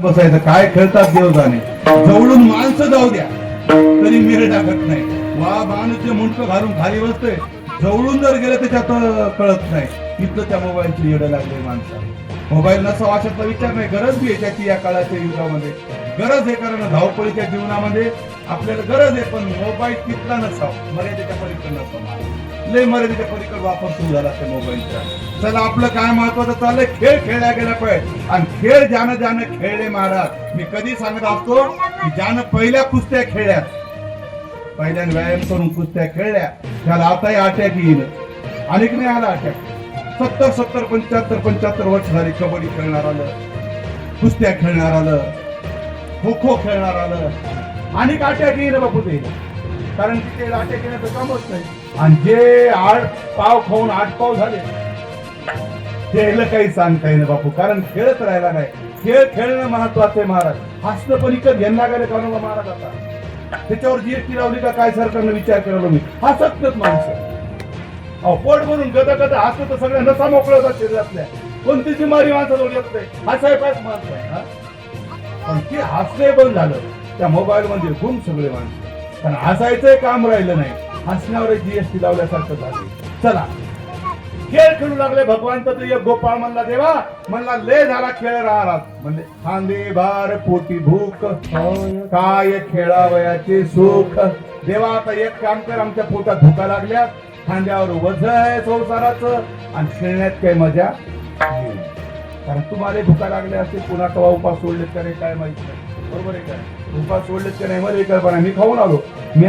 बसायचं काय खेळतात देव जाणे. जवळून माणसं जाऊ द्या तरी मेळ टाकत नाही. वा माणूस मुंडक घालून खाली बसतोय, जवळून जर गेलं त्याच्यात कळत नाही. इथलं त्या मोबाईलची येडं लागले माणसाला. मोबाईल नसावा अशाचा विचार नाही. गरज बी आहे त्याची या काळाच्या युगामध्ये गरज आहे, कारण धावपळीच्या जीवनामध्ये आपल्याला गरज आहे. पण मोबाईल तिथला नसावा, मर्यादेच्या पलीकडे नसावा. लय मर्यादेच्या पलीकडे वापर सुरू झाला त्या मोबाईलचा. चला आपलं काय महत्वाचं चाललंय, खेळ खेळला गेला पाहिजे. आणि खेळ ज्यानं खेळले महाराज. मी कधी सांगत असतो की ज्यानं पहिल्या कुस्त्या खेळल्या, पहिल्याने व्यायाम करून कुस्त्या खेळल्या, त्याला आताही अटॅक येईल. अनेक नाही आला अटॅक. 70 75 वर्ष झाली कबड्डी खेळणार आलं, कुस्त्या खेळणार आलं, खो खो खेळणार आलं. अनेक अटॅक येईल बापू ते, कारण तिथे अटॅक येण्याचं कामच नाही. आणि जे 8 पाव खाऊन 8 पाव झाले त्याला काही सांगता येईल बापू, कारण खेळत राहिला नाही. खेळ खेळणं महत्वाचं आहे महाराज. हसणं पण इकडे घेऊन लागायला का महाराज. आता त्याच्यावर जीएसटी लावली का काय सरकारनं विचार केला मी. हसतच माणसं पोट म्हणून गदा गदा हसत तर सगळ्या नसा मोकळा होतात शरीरातल्या. कोणती बिमारी माणसाजवळ येत नाही. हसाय पाहिजे माणसं आहे. पण ते हसणे बंद झालं त्या मोबाईल मध्ये गुम सगळे माणसं. कारण हसायचंही काम राहिलं नाही, हसण्यावर जीएसटी लावल्यासारखं झालं. चला खेळ खेळू लागले भगवान. तर एक गोपाळ म्हणला देवा, म्हणला लय झाला खेळ राहिला. म्हणजे खांदे भार पोटी भूक, काय खेळावयाचे सुख. देवा आता एक काम कर, आमच्या पोटात भुका लागल्या, खांद्यावर वज आहे संसाराचं, आणि खेळण्यात काही मजा नाही. कारण तुम्हाला भुका लागल्या असतील, पुन्हा कवा उपास सोडलेत का नाही काय माहित नाही. बरोबर आहे का? उपास सोडलेत का नाही मला कल्पना. मी खाऊन आलो. मी